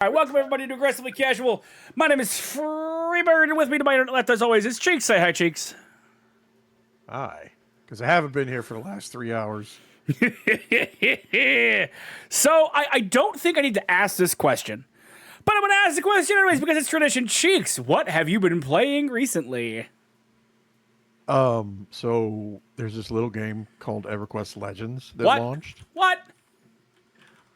All right, welcome everybody to Aggressively Casual. My name is Freebird, and with me to my left, as always, is Cheeks. Say hi, Cheeks. Hi, because I haven't been here for the last 3 hours. So, I don't think I need to ask this question, but I'm going to ask the question anyways because it's tradition. Cheeks, what have you been playing recently? So there's this little game called EverQuest Legends that What? launched. What?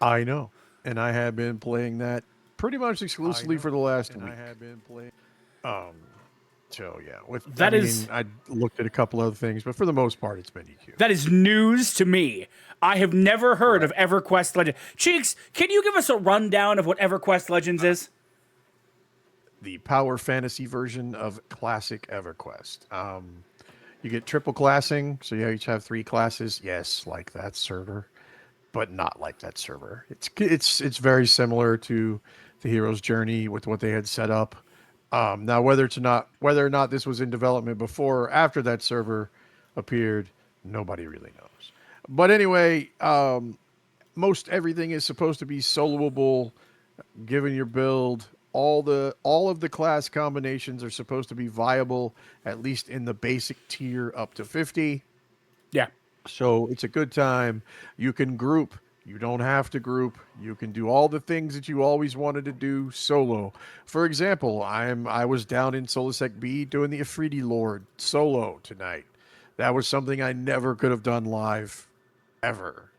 I know, and I have been playing that pretty much exclusively for the last week. Um, so yeah, I looked at a couple other things, but for the most part, it's been EQ. That is news to me. I have never heard of EverQuest Legends. Cheeks, can you give us a rundown of what EverQuest Legends is? The power fantasy version of classic EverQuest. You get triple classing, so you each have 3 classes. Yes, like that server, but not like that server. It's very similar to the hero's journey with what they had set up. Now, whether or not this was in development before or after that server appeared, nobody really knows. But anyway, most everything is supposed to be soloable, given your build. All of the class combinations are supposed to be viable, at least in the basic tier up to 50. Yeah. So it's a good time. You can group. You don't have to group. You can do all the things that you always wanted to do solo. For example, I was down in Solisec B doing the Afridi Lord solo tonight. That was something I never could have done live ever.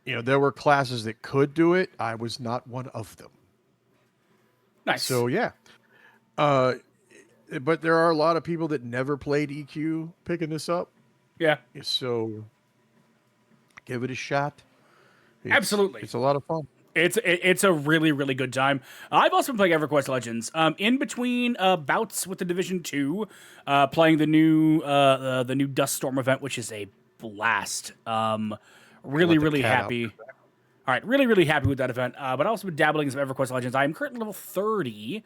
There were classes that could do it. I was not one of them. Nice. So yeah. But there are a lot of people that never played EQ picking this up. Yeah. So give it a shot. Absolutely. It's a lot of fun. It's a really, really good time. I've also been playing EverQuest Legends. In between bouts with the Division 2, playing the new Dust Storm event, which is a blast. Really, really happy. All right, really, really happy with that event. But I've also been dabbling in some EverQuest Legends. I am currently level 30,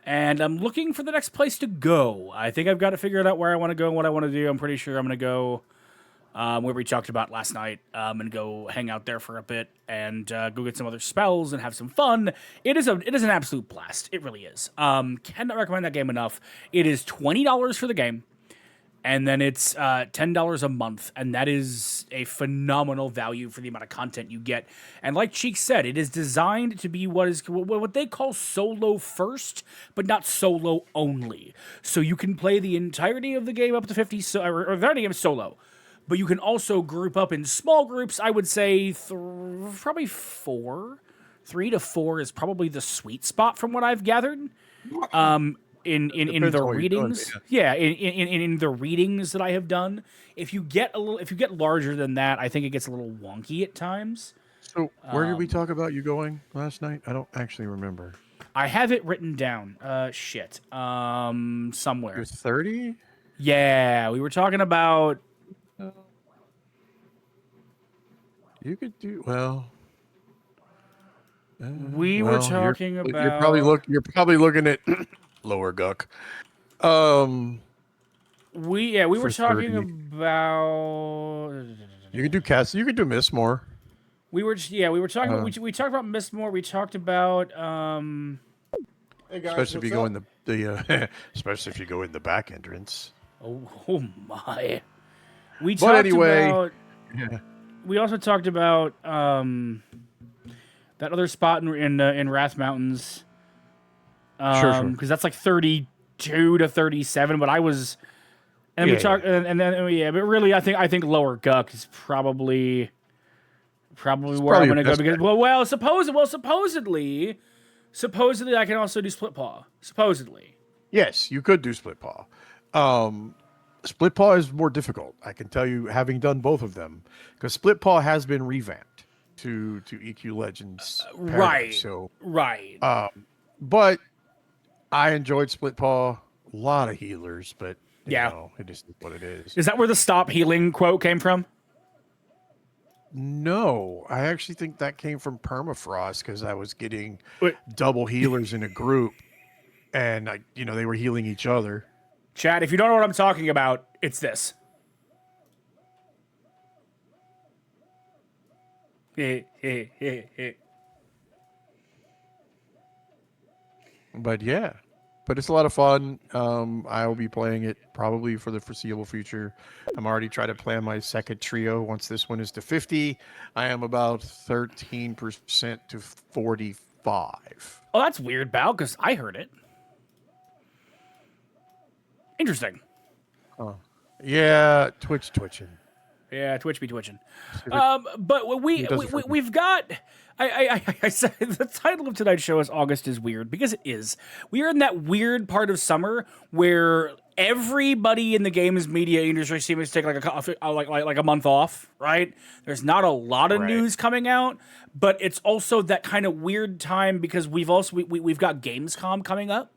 and I'm looking for the next place to go. I think I've got to figure out where I want to go and what I want to do. I'm pretty sure I'm going to go where we talked about last night, and go hang out there for a bit and go get some other spells and have some fun. It is an absolute blast. It really is. Cannot recommend that game enough. It is $20 for the game, and then it's $10 a month, and that is a phenomenal value for the amount of content you get. And like Cheek said, it is designed to be what they call solo first, but not solo only. So you can play the entirety of the game up to 50, or the entirety of the game solo. But you can also group up in small groups. I would say probably 4. 3 to 4 is probably the sweet spot from what I've gathered. In the readings, in the readings that I have done, if you get larger than that, I think it gets a little wonky at times. So where did we talk about you going last night? I don't actually remember. I have it written down. Somewhere. You're 30? Yeah, we were talking about. You could do well. We were talking about. You're probably looking at lower guck. We were talking 30. about. You could do Cass. You could do Mistmore. We were talking. We talked about Mistmore. We talked about. Hey guys, especially if you go in especially if you go in the back entrance. Oh my! We also talked about that other spot in Wrath Mountains. Sure. Because that's like 32 to 37, but I was, and we talked, and then but really, I think Lower Guck is probably where I'm gonna go because supposedly I can also do Split Paw. Supposedly. Yes, you could do Split Paw. Split Paw is more difficult. I can tell you, having done both of them, because Split Paw has been revamped to EQ Legends. Right. So right. But I enjoyed Split Paw. A lot of healers, but you know, it is what it is. Is that where the stop healing quote came from? No, I actually think that came from Permafrost because I was getting double healers in a group, and they were healing each other. Chad, if you don't know what I'm talking about, it's this. But yeah, but it's a lot of fun. I will be playing it probably for the foreseeable future. I'm already trying to plan my second trio. Once this one is to 50, I am about 13% to 45. Oh, that's weird, Bao, because I heard it. Interesting. Yeah, Twitch twitching. Yeah, Twitch be twitching. It But does it for me. we've got. I said the title of tonight's show is August is weird because it is. We are in that weird part of summer where everybody in the games media industry seems to take like a month off. Right? There's not a lot of Right. news coming out, but it's also that kind of weird time because we've got Gamescom coming up.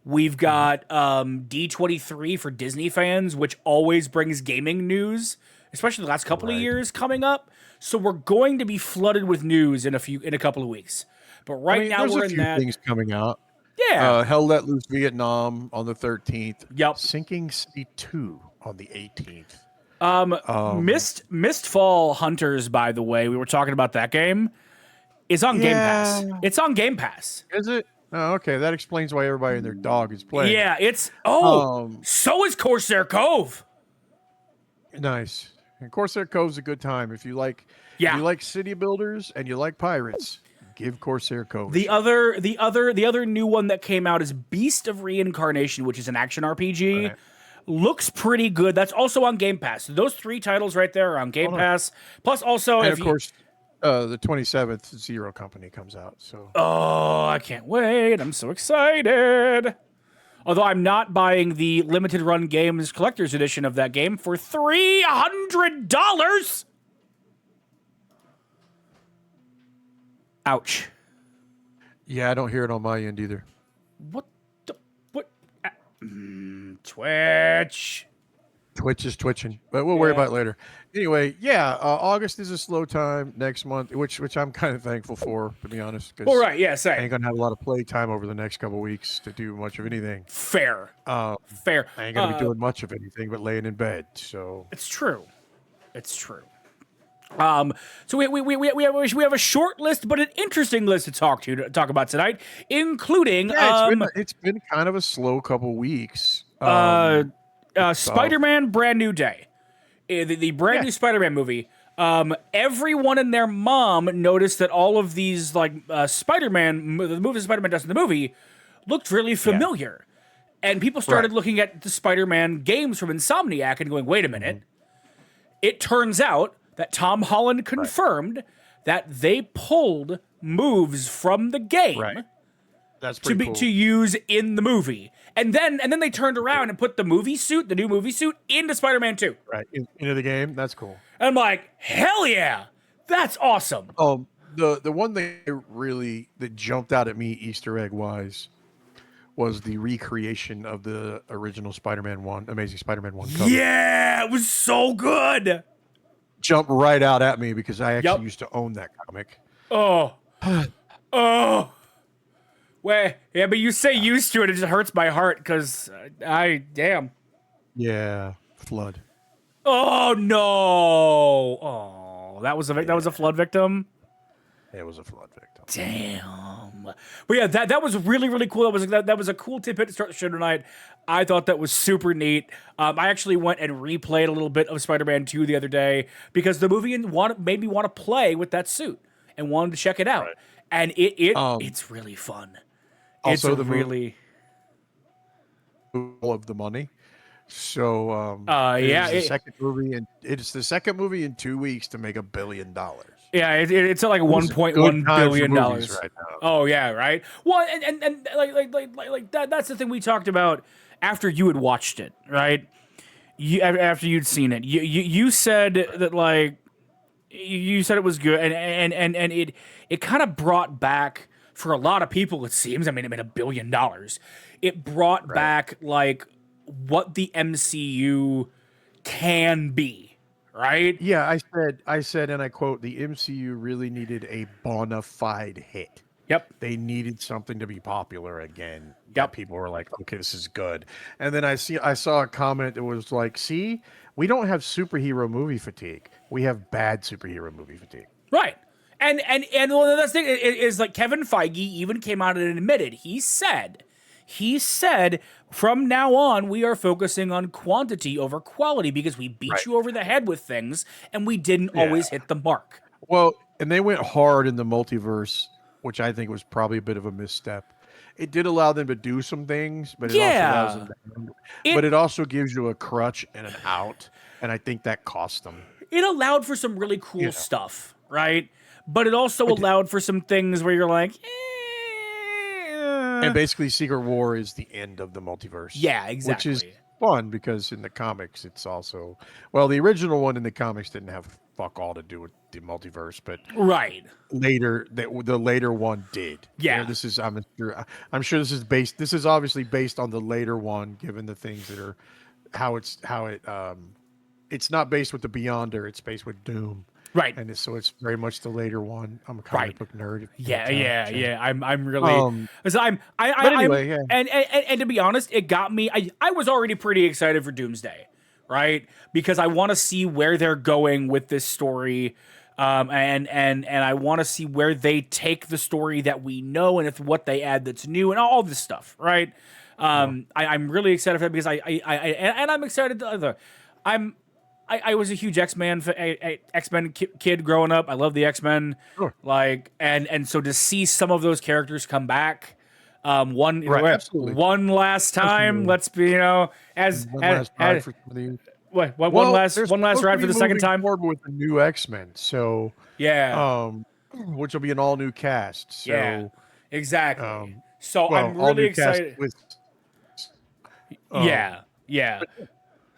We've got D23 for Disney fans, which always brings gaming news, especially the last couple of Right. years coming up. So we're going to be flooded with news in a couple of weeks. But right now there's we're a in few that. things coming out. Yeah. Hell Let Loose Vietnam on the 13th. Yep. Sinking City 2 on the 18th. Mistfall Hunters, by the way, we were talking about that game, is on Game Pass. Yeah. It's on Game Pass. Is it? Oh, okay. That explains why everybody and their dog is playing. Yeah, it's Um, so is Corsair Cove. Nice. And Corsair Cove's a good time. If you like Yeah. if you like city builders and you like pirates, give Corsair Cove. The other new one that came out is Beast of Reincarnation, which is an action RPG. Right. Looks pretty good. That's also on Game Pass. So those three titles right there are on Game Pass. Plus, also, and if of course, the 27th Zero Company comes out. So I can't wait! I'm so excited. Although I'm not buying the limited run games collector's edition of that game for $300. Ouch. yeah, I don't hear it on my end either. What the what? Twitch. Twitch is twitching, but we'll worry about it later. Anyway, yeah, August is a slow time next month, which I'm kind of thankful for, to be honest. 'Cause All right, yeah, I same. ain't gonna have a lot of play time over the next couple weeks to do much of anything. Fair. Fair. I ain't gonna be doing much of anything but laying in bed. So It's true. It's true. So we have a short list, but an interesting list to talk about tonight, including it's been kind of a slow couple weeks. Spider-Man: Brand New Day, the brand new Spider-Man movie. Everyone and their mom noticed that all of these Spider-Man, the movies Spider-Man does in the movie, looked really familiar, and people started looking at the Spider-Man games from Insomniac and going, "Wait a minute!" It turns out that Tom Holland confirmed that they pulled moves from the game. Right. That's To pretty cool. to use in the movie, and then they turned around and put the new movie suit, into Spider-Man 2. Right into the game. That's cool. And I'm like, hell yeah, that's awesome. The one thing that jumped out at me Easter egg wise was the recreation of the original Spider-Man 1, Amazing Spider-Man 1 cover. Yeah, it was so good. Jumped right out at me because I actually used to own that comic. Oh, well, yeah, but you say used to it, it just hurts my heart because damn. Yeah, flood. Oh no! Oh, that was a flood victim. It was a flood victim. Damn. But yeah, that was really, really cool. That was a cool tidbit to start the show tonight. I thought that was super neat. I actually went and replayed a little bit of Spider-Man 2 the other day because the movie made me want to play with that suit and wanted to check it out. Right. And it's really fun. Also, It's the really all of the money. So it's the second movie in 2 weeks to make $1 billion. Yeah, it's at like $1.1 good time for billion movies right now. Oh yeah, right. Well, and like that's the thing we talked about after you had watched it, right? After you'd seen it, you said that you said it was good, and it kind of brought back for a lot of people. It seems. I mean, it made $1 billion. It brought back what the MCU can be. Right? Yeah, I said, and I quote, the MCU really needed a bona fide hit. Yep. They needed something to be popular again. Yep. People were like, okay, this is good. And then I saw a comment that was like, see, we don't have superhero movie fatigue. We have bad superhero movie fatigue. Right. well, that's the thing is like Kevin Feige even came out and admitted he said from now on we are focusing on quantity over quality because we beat Right. you over the head with things and we didn't always hit the mark. Well, and they went hard in the multiverse, which I think was probably a bit of a misstep. It did allow them to do some things, but it also allows them to, but it also gives you a crutch and an out, and I think that cost them. It allowed for some really cool stuff, right? But it also allowed for some things where you're like, And basically, Secret War is the end of the multiverse. Yeah, exactly. Which is fun because in the comics, it's also the original one in the comics didn't have fuck all to do with the multiverse, but right later the later one did. Yeah, this is I'm sure this is based. This is obviously based on the later one, given the things that are how it's not based with the Beyonder. It's based with Doom. Right. And so it's very much the later one. I'm a comic book nerd. Yeah. I'm really. But anyway, and to be honest, it got me. I was already pretty excited for Doomsday, right? Because I want to see where they're going with this story, and I want to see where they take the story that we know and if what they add that's new and all this stuff, right? I'm really excited for that because I'm excited to. I was a huge X-Men kid growing up. I love the X-Men. Sure. And so to see some of those characters come back, one last time. Absolutely. Let's be, one last ride for the second time. Forward with the new X-Men, so which will be an all new cast. So, yeah, exactly. So I'm really excited. Yeah.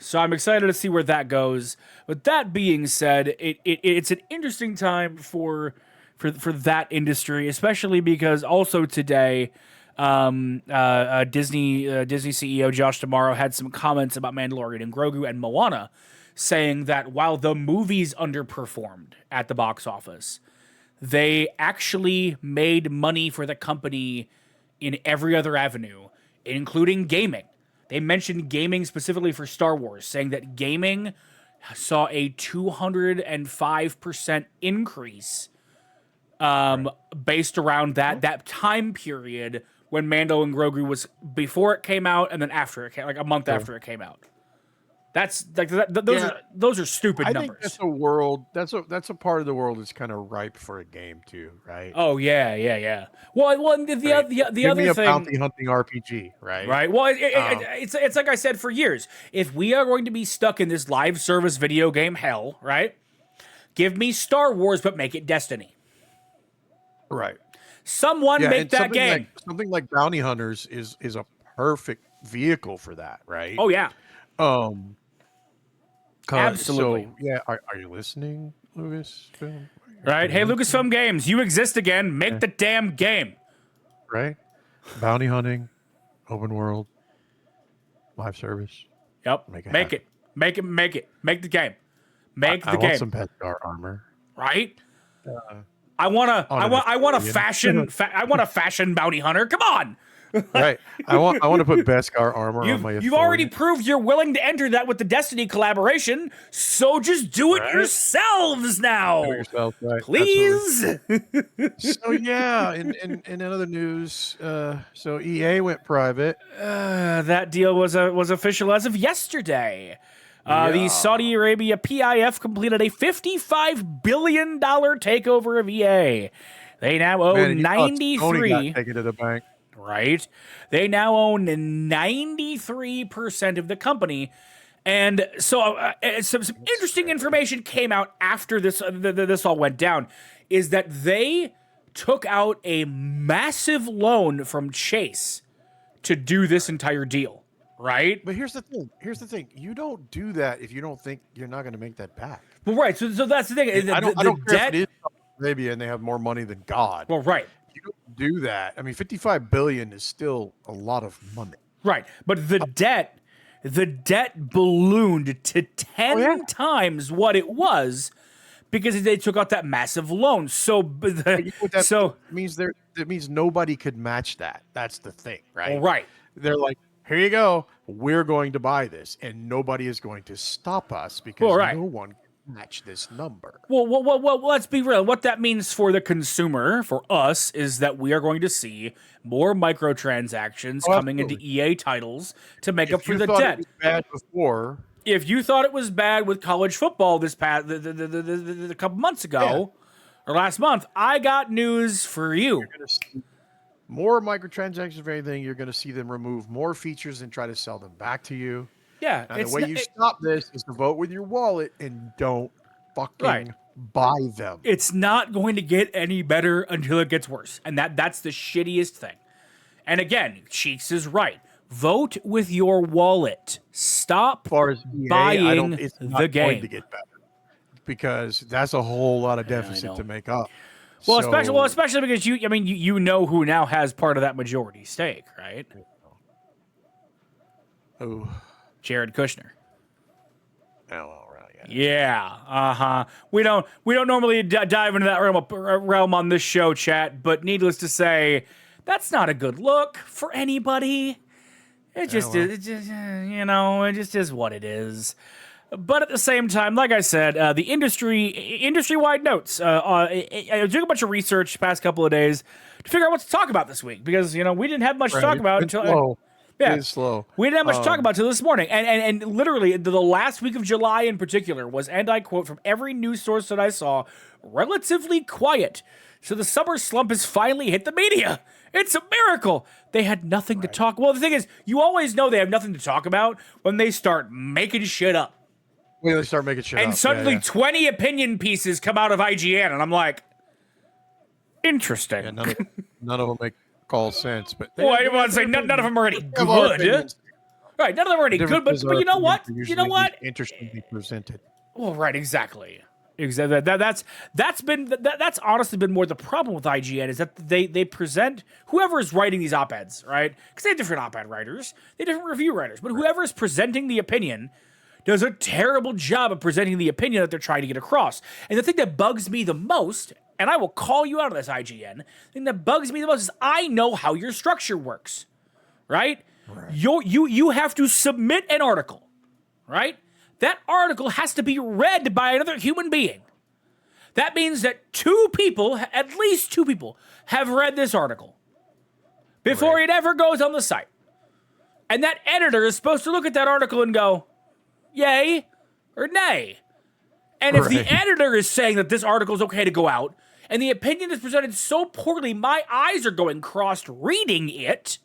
So I'm excited to see where that goes. But that being said, it's an interesting time for that industry, especially because also today, Disney CEO Josh D'Amaro had some comments about Mandalorian and Grogu and Moana, saying that while the movies underperformed at the box office, they actually made money for the company in every other avenue, including gaming. They mentioned gaming specifically for Star Wars, saying that gaming saw a 205% increase based around that time period when Mando and Grogu was before it came out and then after it came, like a month after it came out. That's like those are stupid numbers. I think that's a world. That's a part of the world that's kind of ripe for a game too, right? Oh yeah. Well, the other a thing, bounty hunting RPG, right? Right. Well, it's like I said for years. If we are going to be stuck in this live service video game hell, right? Give me Star Wars, but make it Destiny. Right. Someone make that game. Something like Bounty Hunters is a perfect vehicle for that, right? Oh yeah. Absolutely. So, are you listening, Lucasfilm? Right. Hey, Lucasfilm Games, you exist again. Make the damn game. Right. Bounty hunting, open world, live service. Yep. Make it. Make the game. Make the game. I want some Beskar armor. Right. I want a fashion bounty hunter. Come on. Right. I want to put Beskar armor on my. You've already proved you're willing to enter that with the Destiny collaboration, so just do it yourselves now. Do it yourself, right. Please. So in other news, so EA went private. That deal was official as of yesterday. The Saudi Arabia PIF completed a $55 billion takeover of EA. They now own 93. Take it to the bank. Right? They now own 93% of the company. And so some interesting information came out after this all went down, is that they took out a massive loan from Chase to do this entire deal, right? But here's the thing. You don't do that if you don't think you're not going to make that back. Well, right. So that's the thing. I don't care if it is Arabia and they have more money than God. Well, right. You don't do that. I mean, $55 billion is still a lot of money. Right. But the debt ballooned to 10 times what it was because they took out that massive loan. So that means nobody could match that. That's the thing, right? Right. They're like, here you go. We're going to buy this, and nobody is going to stop us because no one can match this number. Well, let's be real. What that means for the consumer, for us, is that we are going to see more microtransactions coming into EA titles to make up for the debt. It was bad before. If you thought it was bad with college football this past the couple months ago or last month, I got news for you. You're going to see more microtransactions of anything. You're going to see them remove more features and try to sell them back to you. Yeah, and the way you stop this is to vote with your wallet and don't fucking buy them. It's not going to get any better until it gets worse, and that's the shittiest thing. And again, Cheeks is right. Vote with your wallet. Stop buying it's the not game. Going to get better because that's a whole lot of deficit to make up. Well, especially because you know who now has part of that majority stake, right? Oh, Jared Kushner. Oh, right. Yeah. We don't normally dive into that realm on this show, chat. But needless to say, that's not a good look for anybody. It just it just is what it is. But at the same time, like I said, the industry-wide notes. I took a bunch of research the past couple of days to figure out what to talk about this week because we didn't have much to talk about until. It's slow. We didn't have much to talk about until this morning. And literally, the last week of July in particular was, and I quote from every news source that I saw, relatively quiet. So the summer slump has finally hit the media. It's a miracle. They had nothing to talk. Well, the thing is, you always know they have nothing to talk about when they start making shit up. When they start making shit up. And suddenly 20 opinion pieces come out of IGN, and I'm like, interesting. Yeah, none of them make all sense. But well, I want to say none of them are any good. Right, none of them are any good, but you know what? You know what? Interestingly presented. Well, right, exactly. That's honestly been more the problem with IGN is that they present whoever is writing these op-eds, right? Because they have different op-ed writers, they have different review writers, but whoever is presenting the opinion does a terrible job of presenting the opinion that they're trying to get across. And the thing that bugs me the most, and I will call you out on this, IGN, the thing that bugs me the most is I know how your structure works, right? You have to submit an article, right? That article has to be read by another human being. That means that at least two people, have read this article before it ever goes on the site. And that editor is supposed to look at that article and go, yay or nay. And if the editor is saying that this article is okay to go out, and the opinion is presented so poorly, my eyes are going crossed reading it,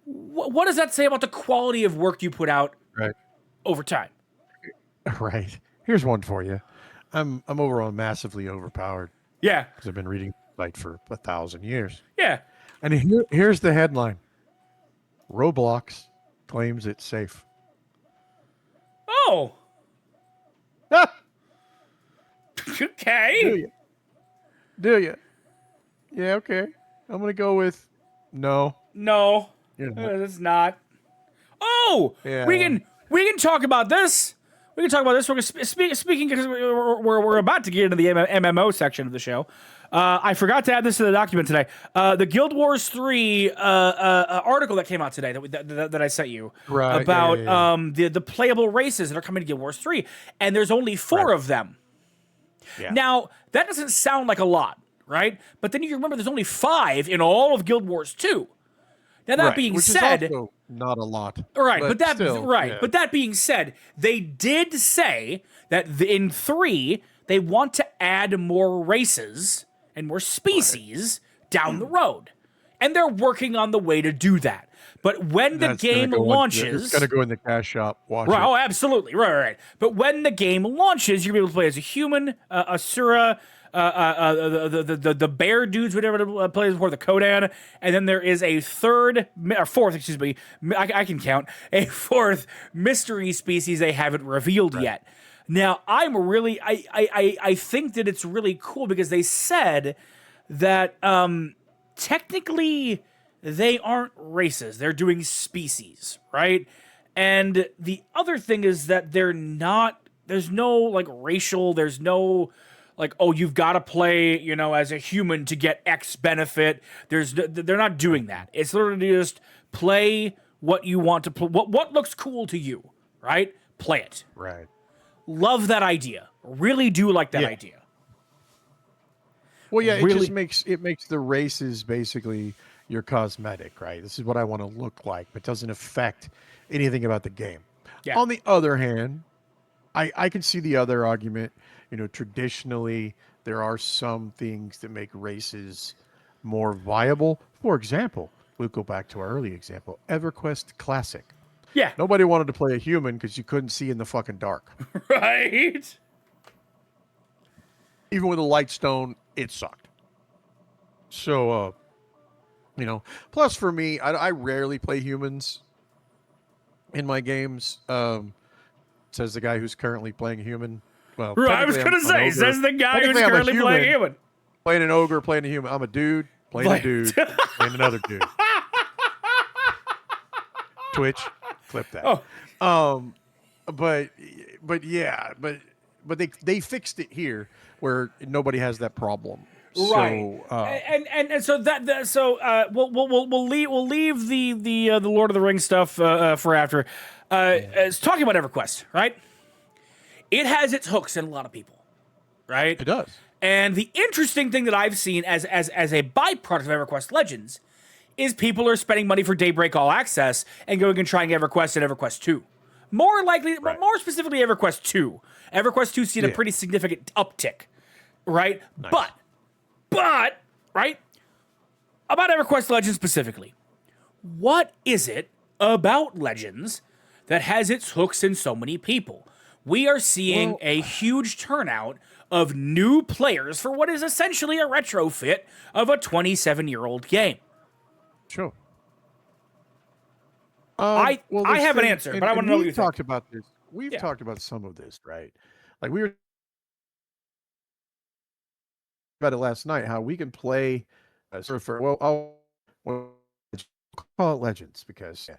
what does that say about the quality of work you put out over time? Right. Here's one for you. I'm overall massively overpowered. Yeah. Because I've been reading like for 1,000 years. Yeah. And here's the headline. Roblox claims it's safe. Oh. Okay. Do you? Yeah, okay. I'm going to go with no. No. It's not. Oh, yeah. We can talk about this. We can talk about this. We're speaking because we're about to get into the MMO section of the show. I forgot to add this to the document today. The Guild Wars 3 article that came out today that I sent you about the playable races that are coming to Guild Wars 3, and there's only 4 of them. Yeah. Now that doesn't sound like a lot, right? But then you remember there's only 5 in all of Guild Wars 2. Now that being said, is also not a lot, right? But that being said, they did say that in 3 they want to add more races and more species down the road, and they're working on the way to do that. But when the game launches, it's gonna go in the cash shop. Watch it. Oh, absolutely, right. But when the game launches, you're gonna be able to play as a human, Asura. The bear dudes, whatever plays before the Kodan, and then there is a fourth, excuse me, I can count a 4th mystery species they haven't revealed yet. Now, I think that it's really cool because they said that technically they aren't races; they're doing species, right? And the other thing is that they're not. There's no like racial. There's no. Like, oh, you've got to play, as a human to get X benefit. They're not doing that. It's literally just play what you want to play. What looks cool to you, right? Play it. Right. Love that idea. Really do like that Yeah. idea. Well, yeah, it Really- just makes the races basically your cosmetic, right? This is what I want to look like, but doesn't affect anything about the game. Yeah. On the other hand, I can see the other argument. Traditionally, there are some things that make races more viable. For example, we'll go back to our early example, EverQuest Classic. Yeah. Nobody wanted to play a human because you couldn't see in the fucking dark. Right. Even with a light stone, it sucked. So, plus for me, I rarely play humans in my games. Says the guy who's currently playing a human. Well, Right. I was technically gonna I'm an say, ogre. says the guy who's Technically, I'm a currently playing human. human. Playing an ogre, playing a human. I'm a dude playing a dude, playing another dude. Twitch, clip that. But yeah, but they fixed it here where nobody has that problem. Right. So, And so we'll leave the Lord of the Rings stuff for after. It's talking about EverQuest, right? It has its hooks in a lot of people, right? it does. And the interesting thing that I've seen as a byproduct of EverQuest Legends is people are spending money for Daybreak All Access and going and trying EverQuest and EverQuest 2. More likely, Right. more specifically, EverQuest 2. EverQuest 2 seen a Yeah. pretty significant uptick, right? Nice. But, right? About EverQuest Legends specifically. What is it about Legends that has its hooks in so many people? We are seeing a huge turnout of new players for what is essentially a retrofit of a 27-year-old game. Sure. I this have an thing- answer, but I wanna know what we've you think. talked about this. We've Yeah. talked about some of this, right? Like we were about it last night. How we can play Surfer. Well, well, call it Legends because, yeah.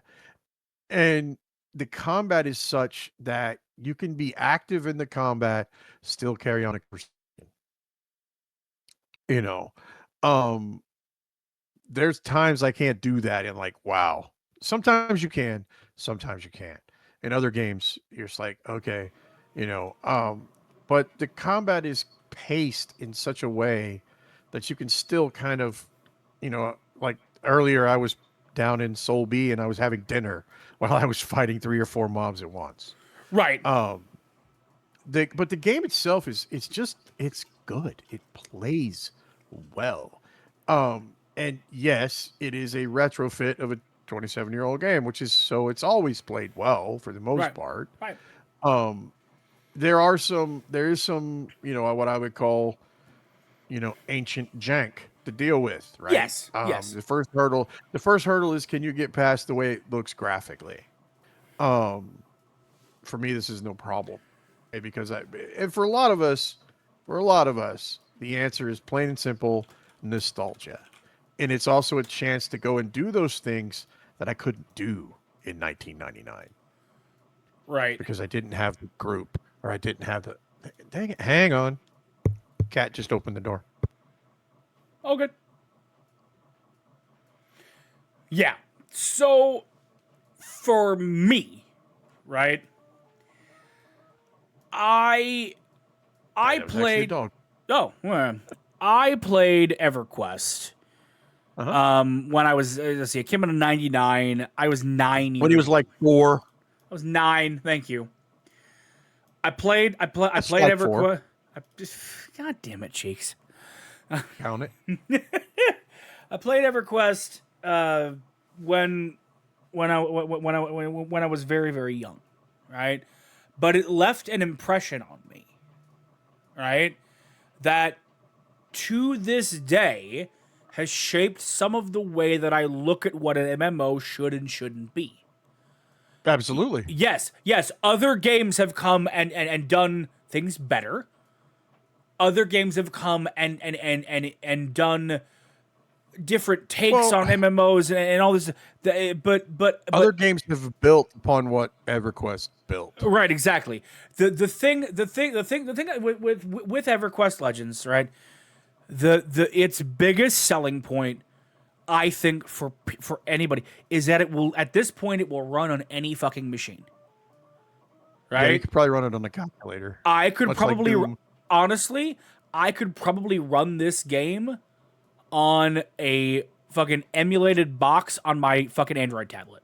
And the combat is such that you can be active in the combat, still carry on a conversation. You know, um, there's times I can't do that, and like, wow. Sometimes you can, sometimes you can't. In other games, you're just like, okay, but the combat is paced in such a way that you can still kind of, like earlier I was down in Soul B and I was having dinner while I was fighting 3 or 4 mobs at once. Right. But the game itself it's good. It plays well. And yes, it is a retrofit of a 27-year-old game, which is so it's always played well for the most Right. part. Right. There is some, what I would call, ancient jank to deal with, right? Yes, yes. The first hurdle is, can you get past the way it looks graphically? For me, this is no problem. Because and for a lot of us, the answer is plain and simple nostalgia. And it's also a chance to go and do those things that I couldn't do in 1999 Right. because I didn't have the group or I didn't have the. Dang it! Hang on, cat just opened the door. Oh, good. Yeah. So, for me, right, I That was actually a played. dog. Oh, well, I played EverQuest. Uh-huh. When I was let's see, I came out in '99. I was 9 years. When he was like 4. I was 9. Thank you. I played That's EverQuest. like 4. God damn it, cheeks. Count it. I played EverQuest when I was very, very young, right? But it left an impression on me, right? That to this day has shaped some of the way that I look at what an MMO should and shouldn't be. Absolutely. Yes, other games have come and done things better. Other games have come and done different takes on MMOs and all this. But Other games have built upon what EverQuest built. right, exactly. The thing with EverQuest Legends, right? Its biggest selling point, I think, for anybody is that it will, at this point, it will run on any fucking machine. Yeah, you right? could probably run it on the calculator. I could Much like probably, Doom. honestly, I could probably run this game on a fucking emulated box on my fucking Android tablet.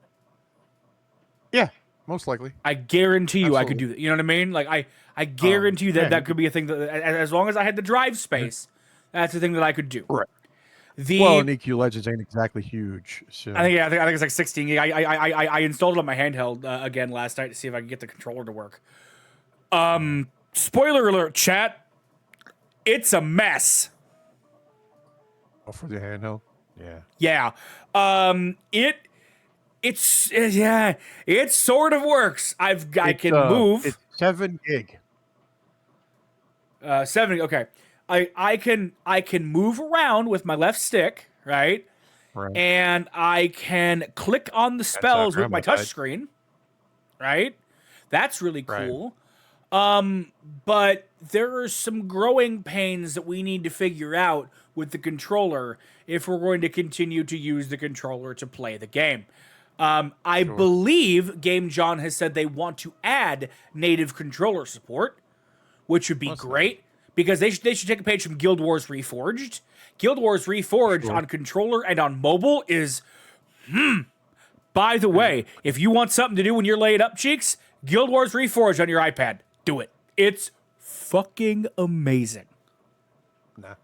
Yeah, most likely. I guarantee you I could Absolutely. do that. You know what I mean? Like I guarantee you that Yeah, that could be a thing that as long as I had the drive space, that's the thing that I could do. right. Well, The and EQ Legends ain't exactly huge, so I think it's like 16 gig. I installed it on my handheld again last night to see if I could get the controller to work. Spoiler alert, chat. It's a mess. for the handheld. Yeah. Yeah. It sort of works. I can move. It's 7 gig. 70. Okay. I can move around with my left stick, right? Right. And I can click on the spells with my touch screen, right? That's really cool. But there are some growing pains that we need to figure out with the controller if we're going to continue to use the controller to play the game. I believe Game John has said they want to add native controller support, which would be great because they should take a page from Guild Wars Reforged. Guild Wars Reforged on controller and on mobile is, by the way, if you want something to do when you're laid up, cheeks, Guild Wars Reforged on your iPad. Do it. It's fucking amazing. Nah.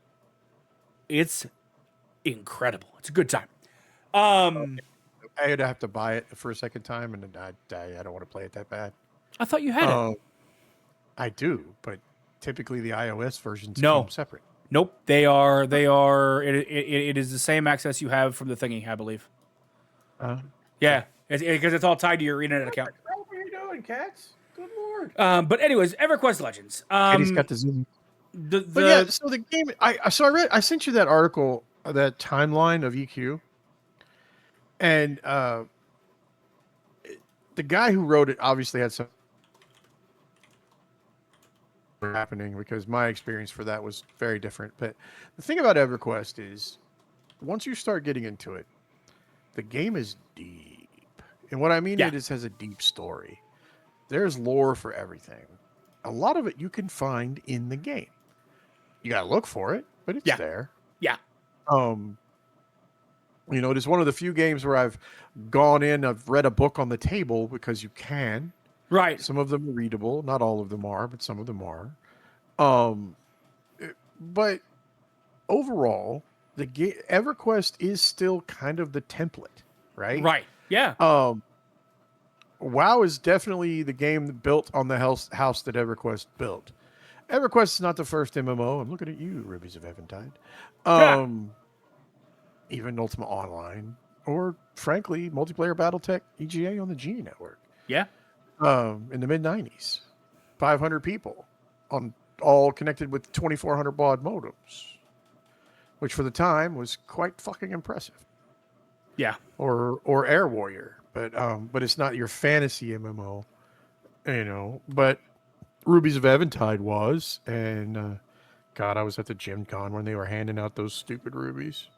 It's incredible. It's a good time. I'd have to buy it for a second time, and I don't want to play it that bad. I thought you had it. I do, but typically the iOS versions No. come separate. Nope. They are. It is the same access you have from the thingy, I believe. Yeah, because it's all tied to your internet account. What are you doing, cats? Good lord. But anyways, EverQuest Legends. Kitty's got the Zoom. But yeah, so the game. I sent you that article, that timeline of EQ, and the guy who wrote it obviously had some happening because my experience for that was very different. But the thing about EverQuest is, once you start getting into it, the game is deep, and what I mean it is has a deep story. There's lore for everything. A lot of it you can find in the game. You gotta look for it, but it's there. Yeah. You know, it is one of the few games where I've gone in, I've read a book on the table because you can. Right. Some of them are readable, not all of them are, but some of them are. But overall, the EverQuest is still kind of the template, right? Right. Yeah. WoW is definitely the game built on the house that EverQuest built. EverQuest is not the first MMO. I'm looking at you, Rubies of Eventide. Even Ultima Online, or frankly, multiplayer BattleTech EGA on the Genie Network. Yeah. In the mid 90s, 500 people on all connected with 2400 baud modems, which for the time was quite fucking impressive. Yeah. Or Air Warrior, but it's not your fantasy MMO, you know. But Rubies of Eventide was, and God, I was at the Gen Con when they were handing out those stupid rubies.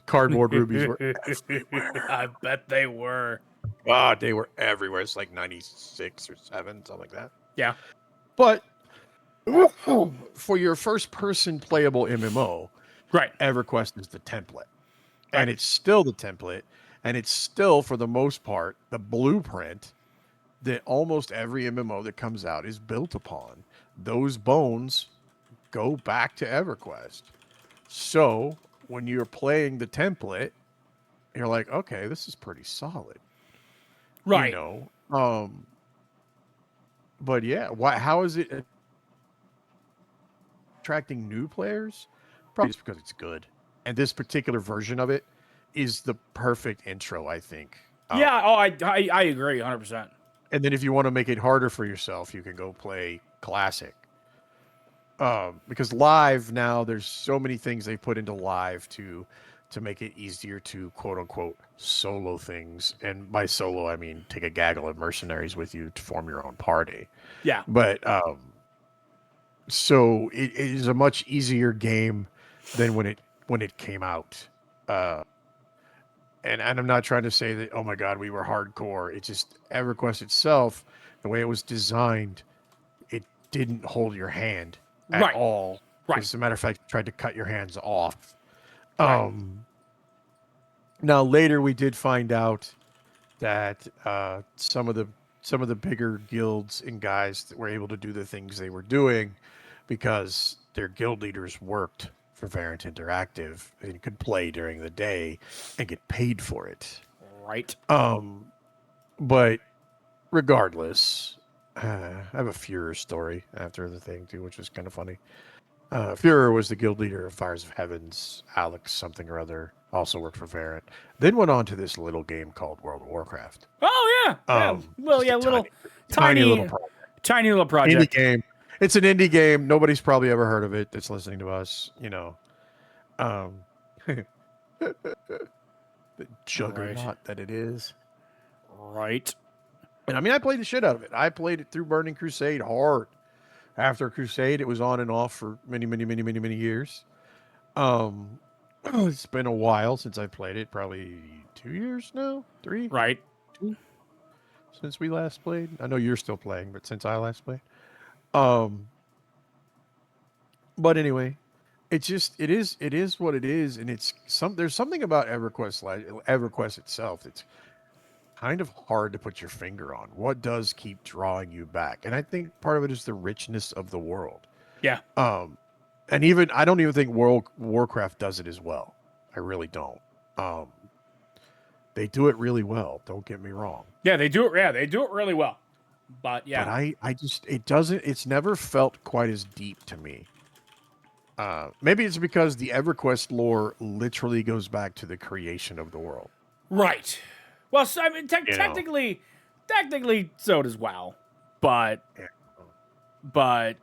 Cardboard rubies were everywhere. I bet they were. God, they were everywhere. It's like 96 or 7, something like that. Yeah. But for your first-person playable MMO, right, EverQuest is the template. And it's still the template, and it's still, for the most part, the blueprint that almost every MMO that comes out is built upon. Those bones go back to EverQuest. So when you're playing the template, you're like, okay, this is pretty solid. Right. You know? But yeah, how is it attracting new players? Probably just because it's good. And this particular version of it is the perfect intro, I think. Yeah, I agree 100%. And then if you want to make it harder for yourself, you can go play Classic. Because live now, there's so many things they put into live to make it easier to quote unquote solo things. And by solo, I mean take a gaggle of mercenaries with you to form your own party. Yeah. But so it is a much easier game than when it came out. And I'm not trying to say that, oh my God, we were hardcore. It's just EverQuest itself, the way it was designed, it didn't hold your hand at Right. all. Right. As a matter of fact, it tried to cut your hands off. Right. Now later we did find out that some of the bigger guilds and guys that were able to do the things they were doing because their guild leaders worked for Variant Interactive and could play during the day and get paid for it. Right. But regardless, I have a Führer story after the thing too, which is kind of funny. Führer was the guild leader of Fires of Heavens. Alex something or other also worked for Variant. Then went on to this little game called World of Warcraft. Oh yeah. Yeah. Well, Just yeah, a little tiny tiny little project. tiny little project. Indie game. It's an indie game. Nobody's probably ever heard of it that's listening to us. The juggernaut that it is. Right. And I mean, I played the shit out of it. I played it through Burning Crusade hard. After Crusade, it was on and off for many years. It's been a while since I played it. Probably 2 years now, 3, Right. 2, since we last played. I know you're still playing, but since I last played. But anyway, it is what it is, and there's something about EverQuest itself that's kind of hard to put your finger on. What does keep drawing you back? And I think part of it is the richness of the world. Yeah. And even I don't even think Warcraft does it as well. I really don't. They do it really well. Don't get me wrong. Yeah, they do it. Yeah, they do it really well. But yeah. But it's never felt quite as deep to me. Maybe it's because the EverQuest lore literally goes back to the creation of the world. Right. Well, so, I mean, technically, so does WoW, but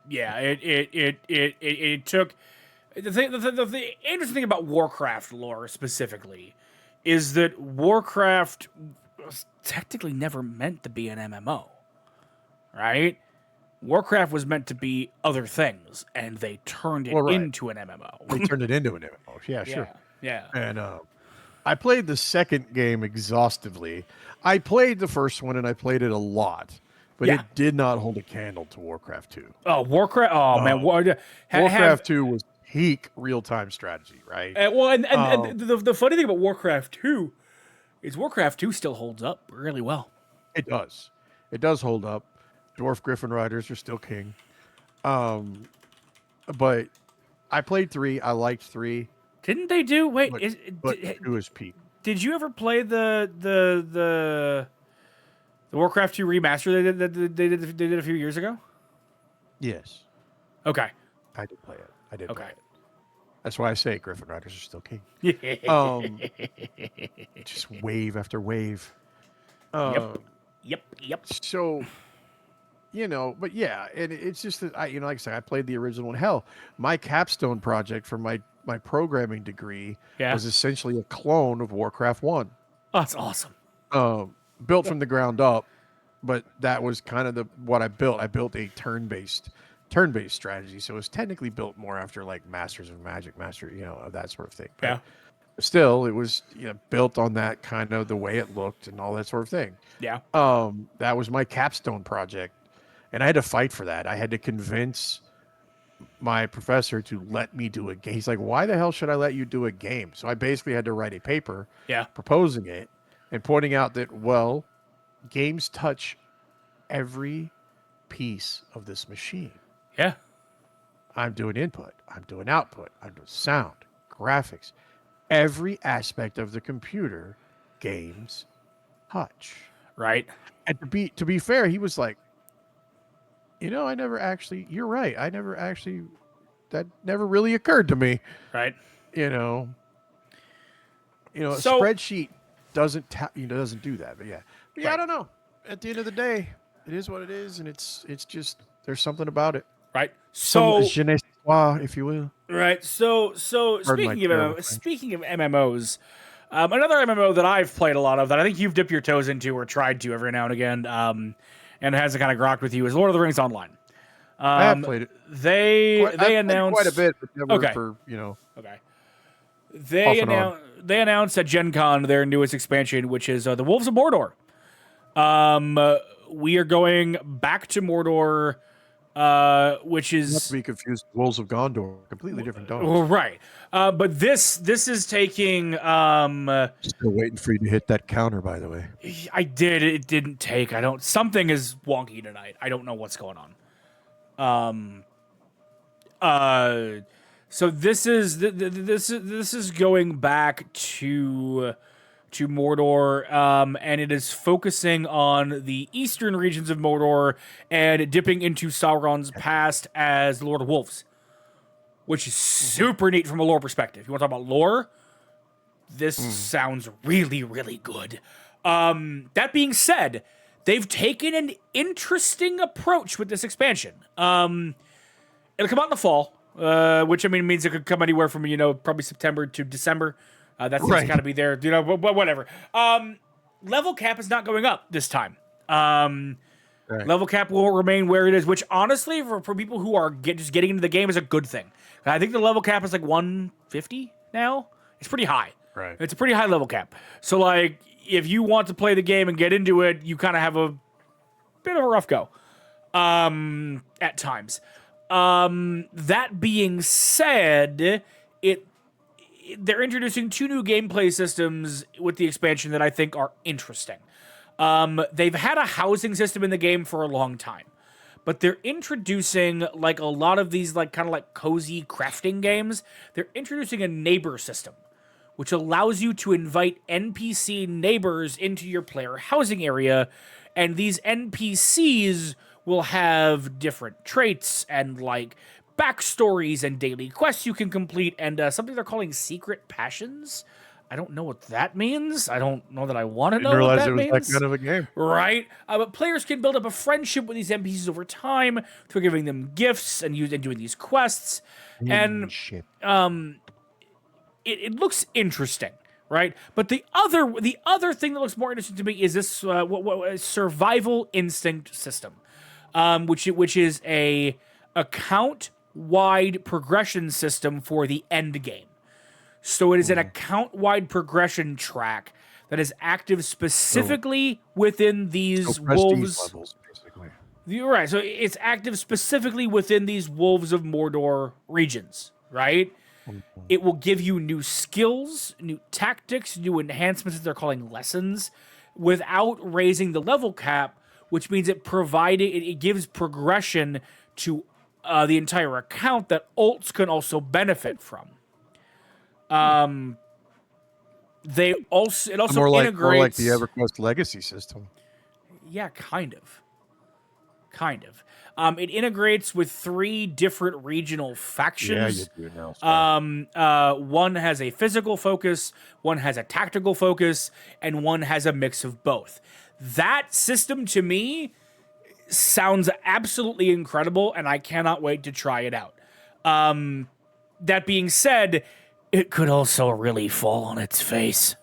yeah, it took the interesting thing about Warcraft lore specifically is that Warcraft was technically never meant to be an MMO, right? Warcraft was meant to be other things, and they turned it into an MMO. They turned it into an MMO. Yeah, sure. Yeah. And I played the second game exhaustively. I played the first one, and I played it a lot, but it did not hold a candle to Warcraft 2. Oh, Warcraft! Oh man, Warcraft 2 was peak real-time strategy, right? And the funny thing about Warcraft 2 is Warcraft 2 still holds up really well. It does. It does hold up. Dwarf Griffin Riders are still king. But I played 3. I liked 3. Didn't they do? Wait, but 2 is peak. Did you ever play the Warcraft 2 remaster they did a few years ago? Yes. Okay. I did play it. Okay. Play it. That's why I say Griffin Riders are still king. Just wave after wave. Yep. So, but yeah, and it's just that like I said, I played the original one. Hell, my capstone project for my programming degree was essentially a clone of Warcraft 1. Oh, that's awesome. Built from the ground up, but that was kind of what I built. I built a turn-based strategy, so it was technically built more after like Masters of Magic, that sort of thing. But still, it was built on that kind of the way it looked and all that sort of thing. Yeah. That was my capstone project, and I had to fight for that. I had to convince my professor to let me do a game. He's like, "Why the hell should I let you do a game?" So I basically had to write a paper, proposing it and pointing out that games touch every piece of this machine. Yeah. I'm doing input. I'm doing output. I'm doing sound, graphics, every aspect of the computer. Games touch. Right. And to be fair, he was like, I never actually. You're right. I never actually. That never really occurred to me. Right. A spreadsheet doesn't do that. But yeah, I don't know. At the end of the day, it is what it is, and it's just there's something about it. Right. So je ne sais quoi, if you will. Right. So speaking of MMOs, another MMO that I've played a lot of that I think you've dipped your toes into or tried to every now and again, and has kind of grokked with you is Lord of the Rings Online. I have played it. They announced quite a bit, but never for Okay. They announced at Gen Con their newest expansion, which is the Wolves of Mordor. we are going back to Mordor, which Not is to be confused with Wolves of Gondor, completely different dogs. right. But this is taking. Still waiting for you to hit that counter, by the way. I did. It didn't take. I don't. Something is wonky tonight. I don't know what's going on. So this is this is going back to Mordor, and it is focusing on the eastern regions of Mordor and dipping into Sauron's past as Lord of Wolves, which is super neat from a lore perspective. If you want to talk about lore, this sounds really, really good. That being said, they've taken an interesting approach with this expansion. It'll come out in the fall, which I mean means it could come anywhere from probably September to December. That seems to kind of be there, but whatever. Level cap is not going up this time. Level cap will remain where it is, which honestly, for people who are just getting into the game, is a good thing. I think the level cap is like 150 now. It's pretty high. Right. It's a pretty high level cap. So like, if you want to play the game and get into it, you kind of have a bit of a rough go at times. That being said, they're introducing 2 new gameplay systems with the expansion that I think are interesting. They've had a housing system in the game for a long time, but they're introducing, like a lot of these like kind of like cozy crafting games, they're introducing a neighbor system, which allows you to invite NPC neighbors into your player housing area, and these NPCs will have different traits and like backstories and daily quests you can complete, and something they're calling secret passions. I don't know what that means. I don't know that I want to know what that means. Didn't realize it was that kind of a game. Right? But players can build up a friendship with these NPCs over time through giving them gifts and doing these quests. And it looks interesting, right? But the other thing that looks more interesting to me is this survival instinct system, which is a account-wide progression system for the end game. So it is an account-wide progression track that is active specifically within these wolves levels, basically. You're right. So it's active specifically within these Wolves of Mordor regions, right? It will give you new skills, new tactics, new enhancements that they're calling lessons, without raising the level cap, which means it gives progression to the entire account that ults can also benefit from. It also integrates more like the EverQuest Legacy system. Yeah, kind of. It integrates with 3 different regional factions. Yeah, you do now. One has a physical focus, one has a tactical focus, and one has a mix of both. That system, to me, sounds absolutely incredible, and I cannot wait to try it out. That being said, it could also really fall on its face.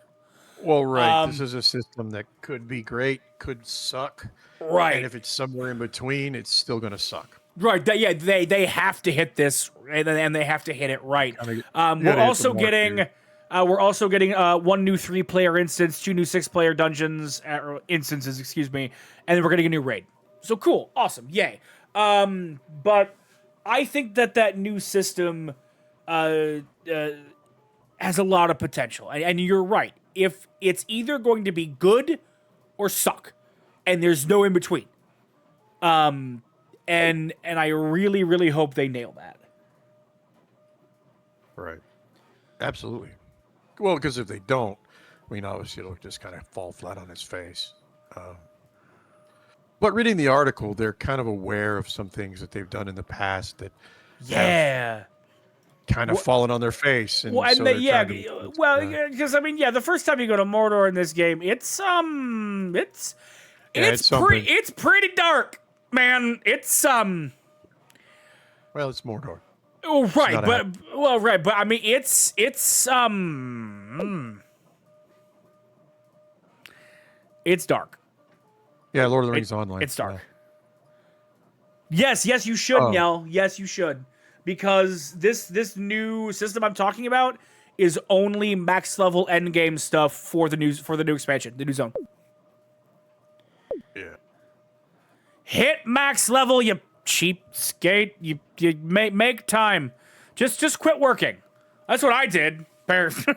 Well, right. This is a system that could be great, could suck. Right. And if it's somewhere in between, it's still going to suck. Right. They have to hit this, and they have to hit it right. We're also getting 1 new 3-player instance, 2 new 6-player dungeons instances, excuse me, and then we're getting a new raid. So cool, awesome, yay. But I think that new system has a lot of potential, and you're right. If it's either going to be good or suck, and there's no in between. And I really, really hope they nail that. Right. Absolutely. Well, because if they don't, I mean, obviously it'll just kind of fall flat on its face. But reading the article, they're kind of aware of some things that they've done in the past that have kind of fallen on their face. And because the first time you go to Mordor in this game, it's pretty dark, man. It's well, it's Mordor. Oh, right, but I mean, it's dark. Yeah, Lord of the Rings Online. It's dark. Yeah. Yes, you should, Nell. Yes, you should, because this new system I'm talking about is only max level end game stuff for the new expansion, the new zone. Yeah. Hit max level, you cheapskate. You make time. Just quit working. That's what I did. Apparently.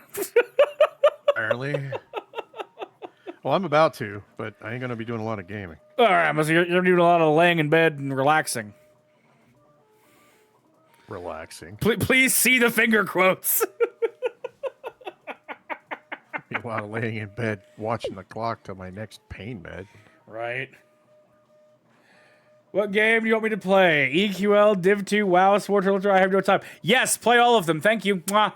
Well, I'm about to, but I ain't gonna be doing a lot of gaming. All right, so you're doing a lot of laying in bed and relaxing. Relaxing. Please see the finger quotes. A lot of laying in bed, watching the clock till my next pain med. Right. What game do you want me to play? EQL, Div 2, WoW, Sword Ultra. I have no time. Yes, play all of them. Thank you. Mwah.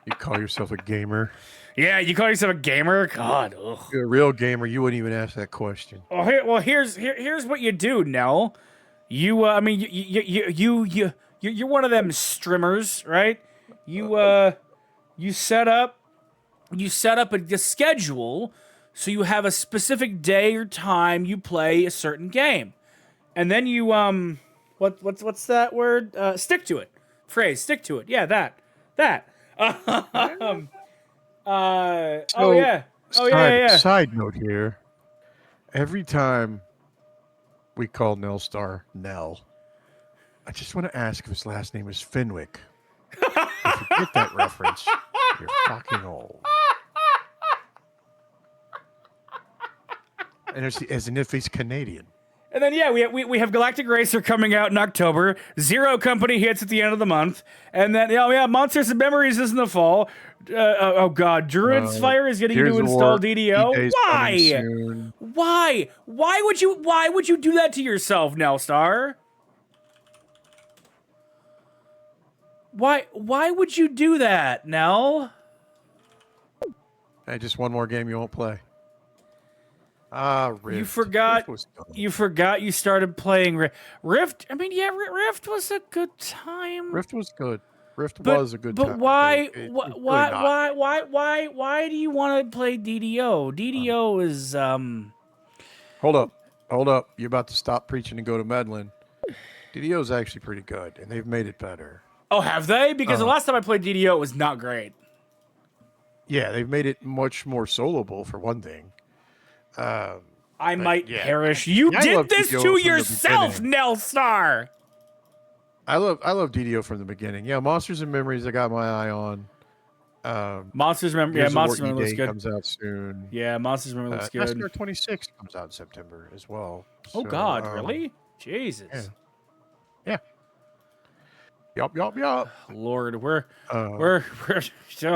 You call yourself a gamer? Yeah, you call yourself a gamer? God. Ugh. If you're a real gamer, you wouldn't even ask that question. Here's what you do, Nell. You, I mean, you're one of them streamers, right? You set up a schedule so you have a specific day or time you play a certain game, and then you what's that word? Stick to it. Phrase. Stick to it. Yeah, that. Oh yeah. Side note here. Every time we call Nelstar Nell, I just want to ask if his last name is Fenwick. If you get that reference, you're fucking old. And as if he's Canadian. And then we have Galactic Racer coming out in October. Zero Company hits at the end of the month, and then Monsters and Memories is in the fall. Oh God, Druid's Fire is getting you to install DDO. Why? Why would you do that to yourself, Nelstar? Why would you do that, Nell? Hey, just one more game you won't play. Rift. You forgot you started playing Rift. I mean, yeah, Rift was a good time. Rift was good. Was a good time. But why do you want to play DDO? DDO is Hold up. You're about to stop preaching and go to meddling. DDO is actually pretty good, and they've made it better. Oh, have they? Because the last time I played DDO, it was not great. Yeah, they've made it much more soloable for one thing. I might perish. You did this to yourself, Nelstar. I love DDO from the beginning. Yeah, Monsters and Memories I got my eye on. Monsters Memory looks good. Comes out soon. Yeah, Monsters Memory looks good. SNR 26 comes out in September as well. Oh God, really? Jesus. Yeah. Yup. Lord, we're oh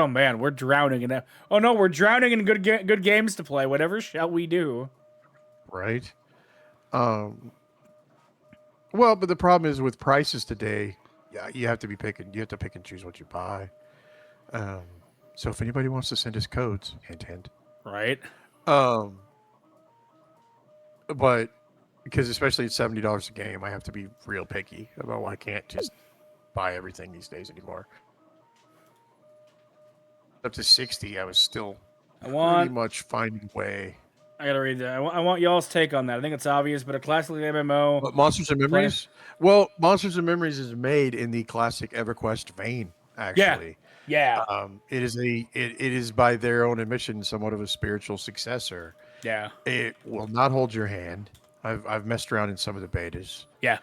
man, we're drowning in that. Oh no, we're drowning in good games to play. Whatever shall we do? Right. Well, but the problem is with prices today. Yeah, you have to pick and choose what you buy. So if anybody wants to send us codes, hint, hint. Right. But because especially at $70 a game, I have to be real picky about why I can't just buy everything these days anymore. Up to 60, I was still pretty much finding a way. I gotta read that. I want y'all's take on that. I think it's obvious, but a classic MMO. But Monsters and Memories? Well, Monsters and Memories is made in the classic EverQuest vein, actually. Yeah. It is by their own admission somewhat of a spiritual successor. Yeah. It will not hold your hand. I've messed around in some of the betas. Yeah.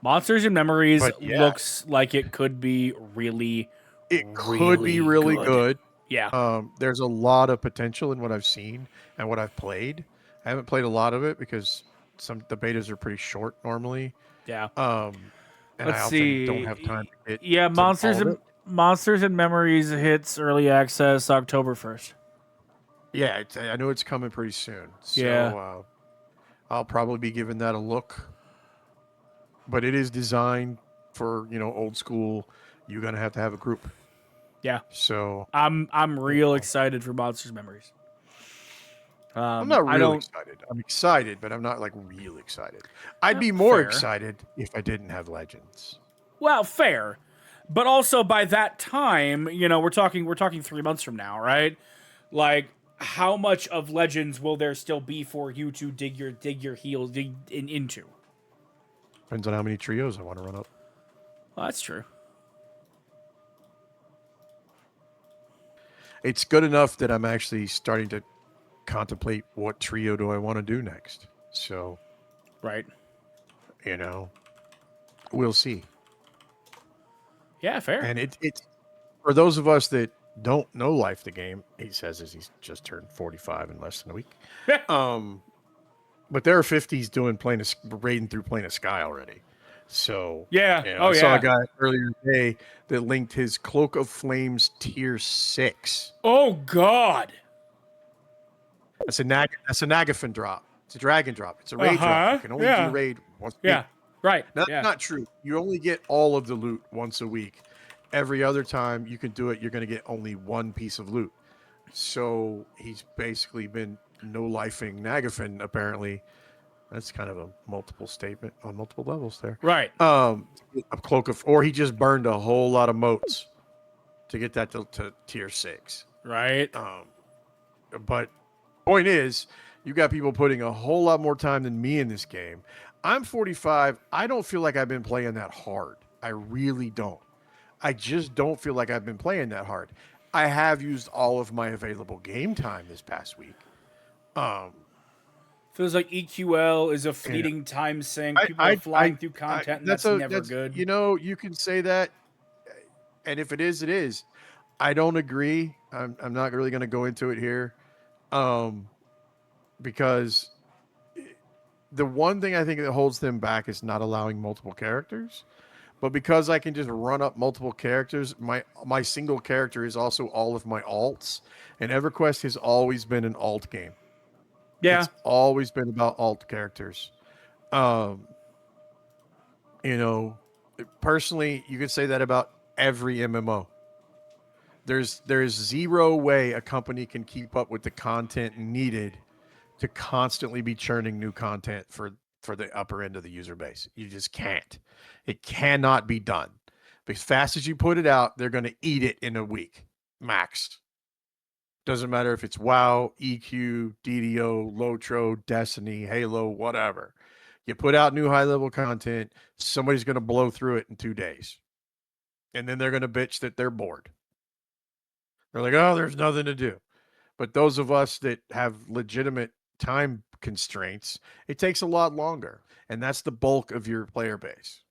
Monsters and Memories looks like it could be really good. Yeah. There's a lot of potential in what I've seen and what I've played. I haven't played a lot of it because the betas are pretty short normally. Yeah. And I often don't have time to get. Yeah, Monsters and Memories hits early access October 1st. Yeah, I know it's coming pretty soon. So I'll probably be giving that a look. But it is designed for, old school. You're gonna have to have a group. Yeah. So I'm real excited for Monsters Memories. I'm not really excited. I'm excited, but I'm not like real excited. I'd be more excited if I didn't have Legends. Well, fair. But also by that time, we're talking 3 months from now, right? Like, how much of Legends will there still be for you to dig your heels into? Depends on how many trios I want to run up. Well, that's true. It's good enough that I'm actually starting to contemplate what trio do I want to do next. So, Right. you know, we'll see. Yeah, fair. And it for those of us that don't know Life the Game, he says as he's just turned 45 in less than a week. Um, but there are 50s doing raiding through Plane of Sky already. So, Yeah. you know, Oh, I saw a yeah. guy earlier today that linked his Cloak of Flames tier 6. Oh, God. That's a Nagafen drop. It's a dragon drop. It's a raid drop. You Uh-huh. can only do Yeah. raid once a week. Yeah. Right. That's Yeah. not true. You only get all of the loot once a week. Every other time you can do it, you're going to get only one piece of loot. So he's basically been no lifing Nagafen, apparently. That's kind of a multiple statement on multiple levels there. Right. A cloak of, or he just burned a whole lot of moats to get that to tier 6. Right. But point is, you got people putting a whole lot more time than me in this game. I'm 45. I don't feel like I've been playing that hard. I really don't. I just don't feel like I've been playing that hard. I have used all of my available game time this past week. Feels like EQL is a And fleeting time sink. People are flying through content, and that's never good. You know, you can say that, and if it is, it is. I don't agree. I'm not really going to go into it here, because the one thing I think that holds them back is not allowing multiple characters. But because I can just run up multiple characters, my single character is also all of my alts, and EverQuest has always been an alt game. Yeah. It's always been about alt characters. Um, you know, personally, you could say that about every MMO. There's zero way a company can keep up with the content needed to constantly be churning new content for the upper end of the user base. You just can't. It cannot be done. As fast as you put it out, they're going to eat it in a week max. Doesn't matter if it's WoW, EQ, DDO, Lotro, Destiny, Halo, whatever. You put out new high level content, somebody's going to blow through it in 2 days. And then they're going to bitch that they're bored. They're like, oh, there's nothing to do. But those of us that have legitimate time constraints, it takes a lot longer. And that's the bulk of your player base.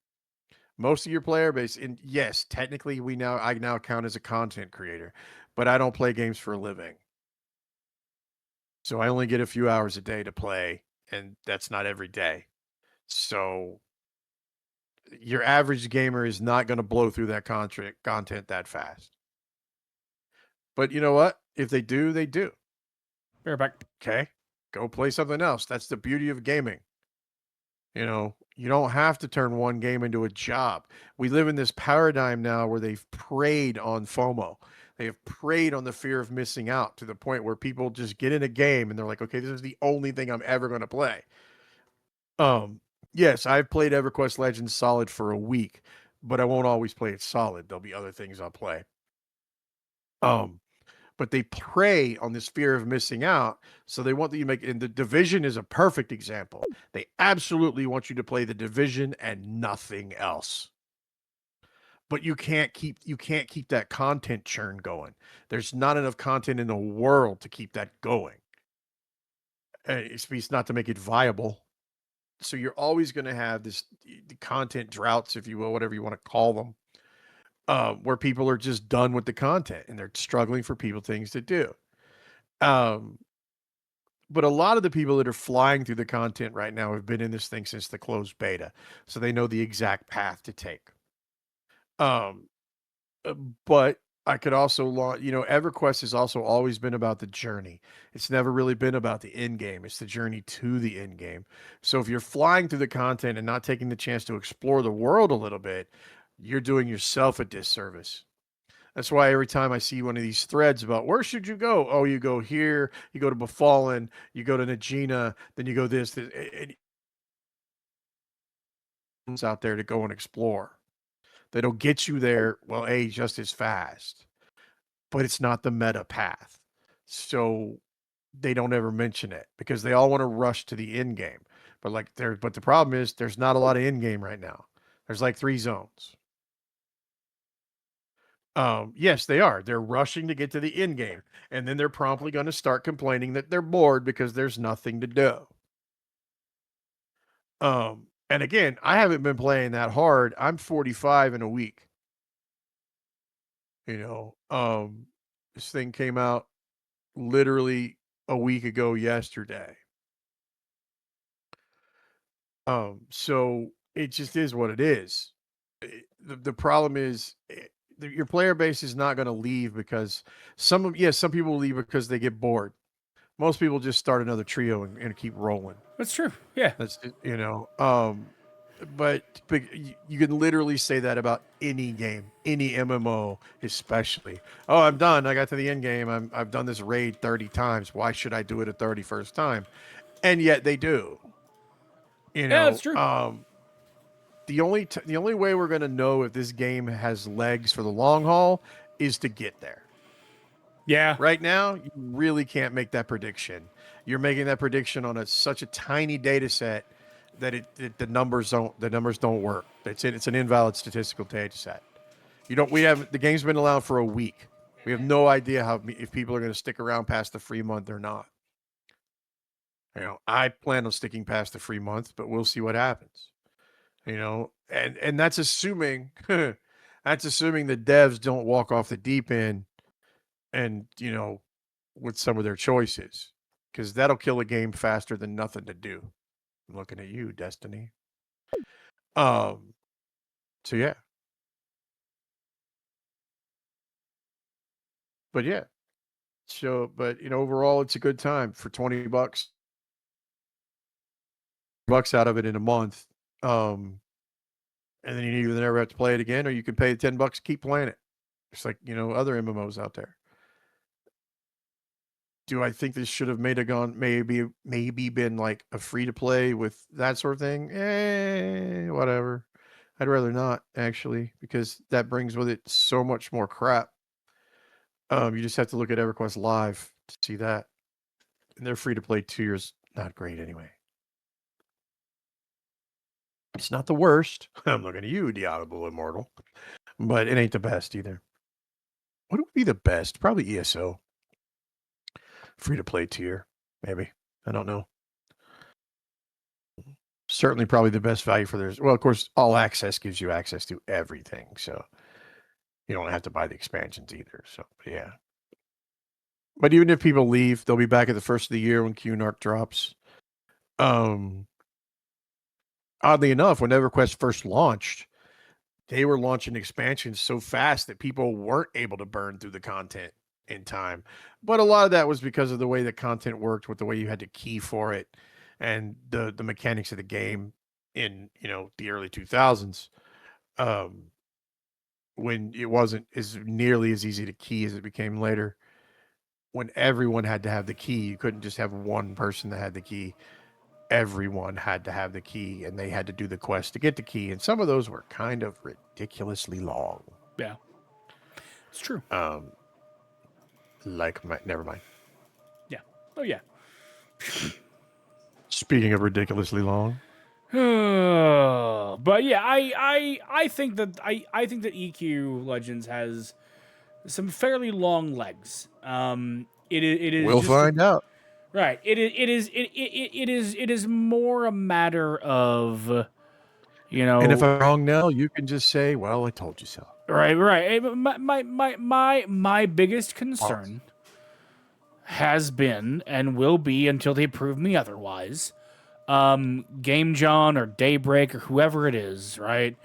Most of your player base, and yes, technically I now count as a content creator, but I don't play games for a living. So I only get a few hours a day to play, and that's not every day. So your average gamer is not going to blow through that content that fast. But you know what? If they do, they do. Fair back. Okay. Go play something else. That's the beauty of gaming. You know, you don't have to turn one game into a job. We live in this paradigm now where they've preyed on FOMO. They have preyed on the fear of missing out to the point where people just get in a game and they're like, okay, this is the only thing I'm ever going to play. Yes, I've played EverQuest Legends solid for a week, but I won't always play it solid. There'll be other things I'll play. But they prey on this fear of missing out. So they want that you make, and the Division is a perfect example. They absolutely want you to play the Division and nothing else. But you can't keep that content churn going. There's not enough content in the world to keep that going. It's not to make it viable. So you're always going to have the content droughts, if you will, whatever you want to call them, where people are just done with the content and they're struggling for things to do. But a lot of the people that are flying through the content right now have been in this thing since the closed beta, so they know the exact path to take. But I could also EverQuest has also always been about the journey. It's never really been about the end game. It's the journey to the end game. So if you're flying through the content and not taking the chance to explore the world a little bit, you're doing yourself a disservice. That's why every time I see one of these threads about where should you go? Oh, you go here, you go to Befallen, you go to Najina, then you go this, and it's out there to go and explore. That'll get you there, well, just as fast. But it's not the meta path. So they don't ever mention it because they all want to rush to the end game. But the problem is there's not a lot of end game right now. There's like 3 zones. Yes, they are. They're rushing to get to the end game, and then they're promptly going to start complaining that they're bored because there's nothing to do. And again, I haven't been playing that hard. I'm 45 in a week. You know, this thing came out literally a week ago yesterday. So it just is what it is. The problem is your player base is not going to leave because some people leave because they get bored. Most people just start another trio and keep rolling. That's true. Yeah. That's but you can literally say that about any game, any MMO, especially. Oh, I'm done. I got to the end game. I've done this raid 30 times. Why should I do it a 31st time? And yet they do. Yeah, that's true. The only way we're going to know if this game has legs for the long haul is to get there. Yeah. Right now, you really can't make that prediction. You're making that prediction on such a tiny data set that the numbers don't work. It's an invalid statistical data set. The game's been allowed for a week. We have no idea if people are going to stick around past the free month or not. I plan on sticking past the free month, but we'll see what happens. And that's assuming the devs don't walk off the deep end and with some of their choices, because that'll kill a game faster than nothing to do. I'm looking at you, Destiny. So yeah. But yeah. But overall it's a good time for $20 out of it in a month. And then you either never have to play it again, or you can pay $10, keep playing it. It's like, other MMOs out there. Do I think this should have maybe been like a free to play with that sort of thing? Whatever. I'd rather not, actually, because that brings with it so much more crap. You just have to look at EverQuest Live to see that. And their free to play tier's not great anyway. It's not the worst. I'm looking at you, Diablo Immortal. But it ain't the best either. What would be the best? Probably ESO. Free to play tier, maybe. I don't know. Certainly probably the best value for theirs. Well, of course, all access gives you access to everything. So you don't have to buy the expansions either. So, yeah. But even if people leave, they'll be back at the first of the year when QNARC drops. Oddly enough, when EverQuest first launched, they were launching expansions so fast that people weren't able to burn through the content in time. But a lot of that was because of the way the content worked, with the way you had to key for it, and the mechanics of the game in the early 2000s, when it wasn't as nearly as easy to key as it became later. When everyone had to have the key, you couldn't just have one person that had the key. Everyone had to have the key, and they had to do the quest to get the key, and some of those were kind of ridiculously long. Yeah, it's true. Never mind. Yeah. Oh yeah. Speaking of ridiculously long, but yeah, I think that EQ Legends has some fairly long legs. It is. we'll find out. Right. It is more a matter of, And if I'm wrong now, you can just say, "Well, I told you so." Right. My biggest concern has been and will be, until they prove me otherwise, Game John or Daybreak or whoever it is, right?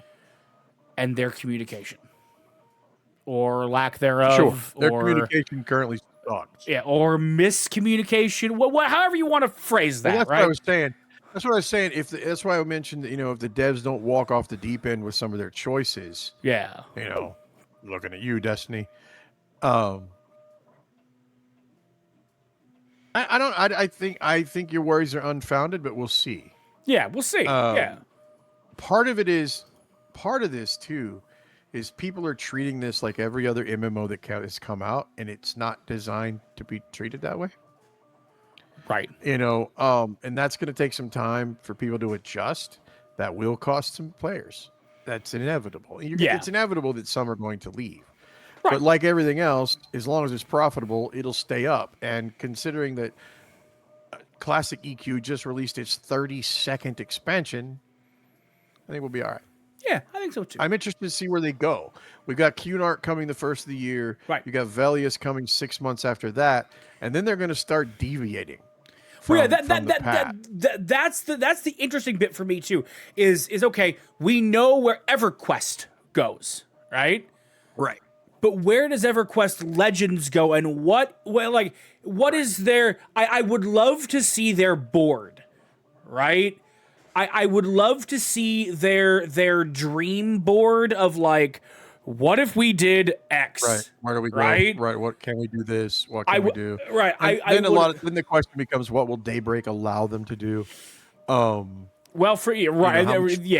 And their communication. Or lack thereof. Sure. Their or communication currently sucks. Yeah, or miscommunication. However you want to phrase that, that's right? what I was saying. That's what I was saying. That's why I mentioned that, if the devs don't walk off the deep end with some of their choices. Yeah. Looking at you, Destiny. I think your worries are unfounded, but we'll see. Yeah, we'll see. Yeah. Part of this too is people are treating this like every other MMO that has come out, and it's not designed to be treated that way. Right. And that's going to take some time for people to adjust. That will cost some players. That's inevitable. It's inevitable that some are going to leave. But like everything else, as long as it's profitable, it'll stay up. And considering that Classic EQ just released its 30-second expansion, I think we'll be all right. Yeah, I think so too. I'm interested to see where they go. We've got Cunard coming the first of the year. Right. You got Velius coming 6 months after that, and then they're going to start deviating. Well, yeah, That's that's the interesting bit for me too. Is okay? We know where EverQuest goes, right? right. But where does EverQuest Legends go, and what is their? I would love to see their board, right? I would love to see their dream board of like, what if we did X? Right. Where do we go? Right. Right. What can we do? This. What can we do? Right. And then the question becomes, what will Daybreak allow them to do? Well, for right,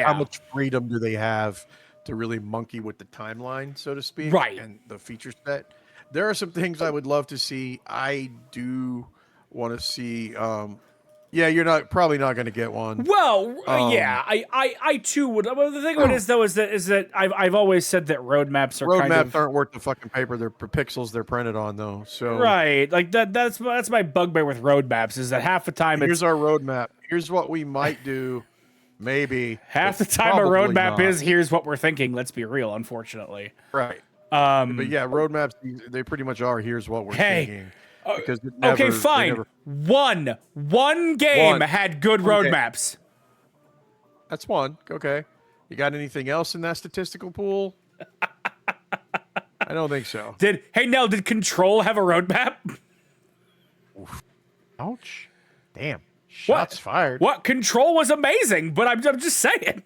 how much freedom do they have to really monkey with the timeline, so to speak, right, and the feature set? There are some things I would love to see. I do want to see. Yeah, you're probably not going to get one. Well, yeah, I too would. Well, the thing about it is though is that I've always said that roadmaps aren't worth the fucking paper they're pixels they're printed on though. So right, like that's my bugbear with roadmaps is that half the time here's our roadmap. Here's what we might do. Maybe half the time a roadmap is here's what we're thinking. Let's be real, unfortunately. Right. But yeah, roadmaps they pretty much are. Here's what we're thinking. Because okay, fine. One game had good roadmaps. That's one. Okay. You got anything else in that statistical pool? I don't think so. Did Control have a roadmap? Oof. Ouch. Damn. Shots fired. What? Control was amazing, but I'm just saying.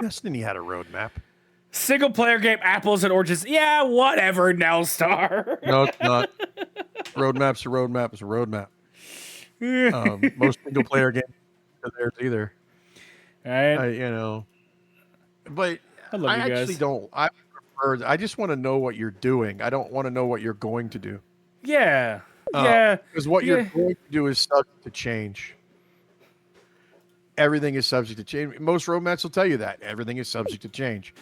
Destiny had a roadmap. Single player game, apples and oranges. Yeah, whatever, Nelstar. No, it's not. Roadmap's a roadmap is a roadmap. Most single player games are theirs either. Right. But I actually don't. I just want to know what you're doing. I don't want to know what you're going to do. Yeah. Yeah. Because what you're going to do is subject to change. Everything is subject to change. Most roadmaps will tell you that. Everything is subject to change.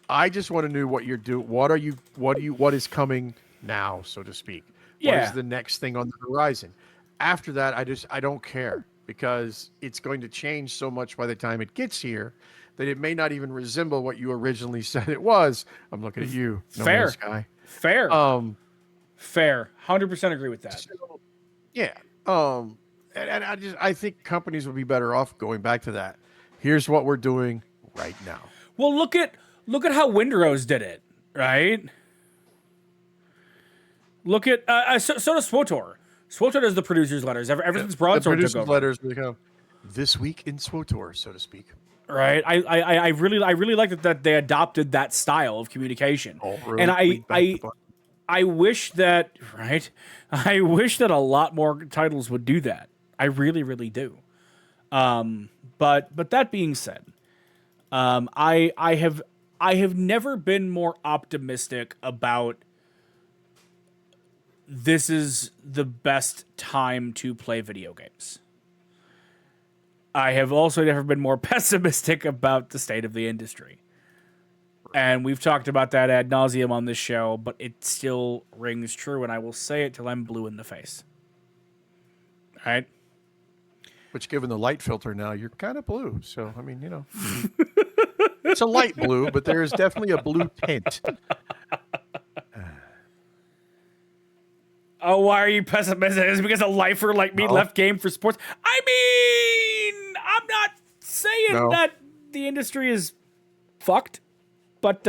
I just want to know what you're doing. What is coming now, so to speak? Yeah. What is the next thing on the horizon? After that, I don't care because it's going to change so much by the time it gets here that it may not even resemble what you originally said it was. I'm looking at you. Fair. Guy. Fair. Fair. 100% agree with that. So, yeah. And I think companies would be better off going back to that. Here's what we're doing right now. Well, look at how Windrose did it, right? Look at so does SWTOR. SWTOR does the producers' letters. Ever since Broadsword took over. Letters become this week in SWTOR, so to speak. Right. I really like that they adopted that style of communication. And I wish that a lot more titles would do that. I really, really do. But that being said, I have never been more optimistic about this is the best time to play video games. I have also never been more pessimistic about the state of the industry. And we've talked about that ad nauseum on this show, but it still rings true, and I will say it till I'm blue in the face. All right? Which, given the light filter now, you're kind of blue. So, I mean, it's a light blue, but there is definitely a blue tint. Oh, why are you pessimistic? Is it because a lifer like me left game for sports? I mean, I'm not saying that the industry is fucked, but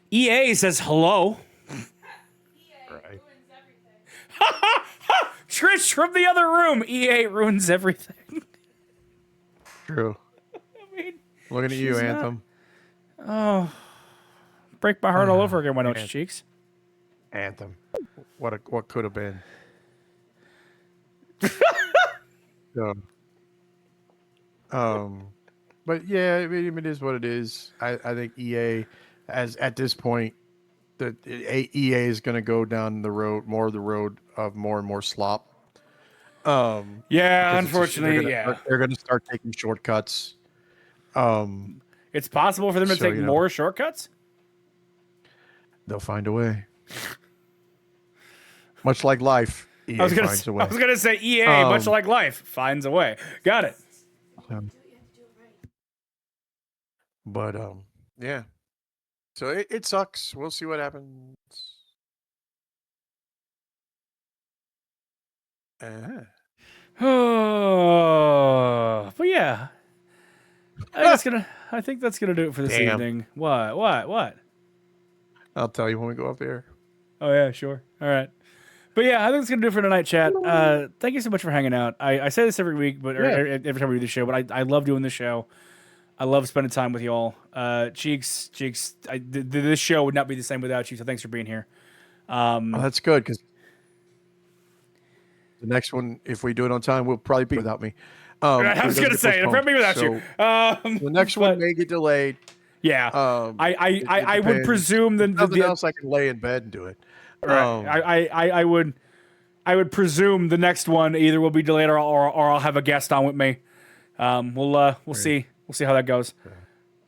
EA says hello. Right. Trish from the other room. EA ruins everything. True. I mean, looking at you, Anthem. Oh, break my heart all over again. Why don't you, Cheeks? Anthem. What could have been. But yeah, I mean, it is what it is. I think EA, at this point, EA is going to go down the road of more and more slop. Yeah, unfortunately, they're going to start taking shortcuts. It's possible for them to So, take you know. more shortcuts. They'll find a way. Much like life, EA I was finds a way. gonna say EA, much Um, like life, finds a way. Got it. But yeah. So it sucks. We'll see what happens. Uh, But yeah, I think that's gonna do it for this Damn. evening. What? I'll tell you when we go up there. Oh yeah, sure. All right. But yeah, I think that's gonna do it for tonight, chat. Thank you so much for hanging out. I say this every week, but or every time we do the show. But I love doing the show. I love spending time with y'all. Cheeks. This show would not be the same without you. So thanks for being here. Oh, that's good because the next one, if we do it on time, will probably be without me. I was gonna say it'll probably be without you. The next one may get delayed. Yeah, I would depends. presume that Nothing else I can lay in bed and do it. Right. I would presume the next one either will be delayed or I'll have a guest on with me. We'll see. We'll see how that goes.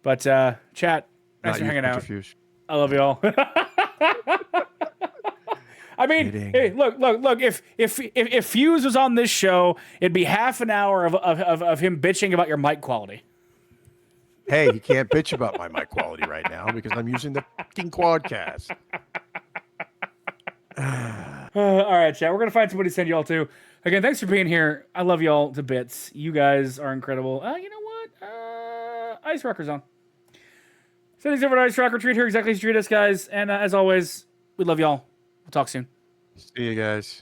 But chat, thanks for hanging out. I love y'all. I mean, hey, look. If Fuse was on this show, it'd be half an hour of him bitching about your mic quality. Hey, you can't bitch about my mic quality right now because I'm using the fucking Quadcast. All right, chat. We're gonna find somebody to send y'all to. Again, thanks for being here. I love y'all to bits. You guys are incredible. You know what? Ice Rocker's on. So thanks over to Ice Rocker. Treat her exactly as you treat us, guys. And as always, we love y'all. We'll talk soon. See you guys.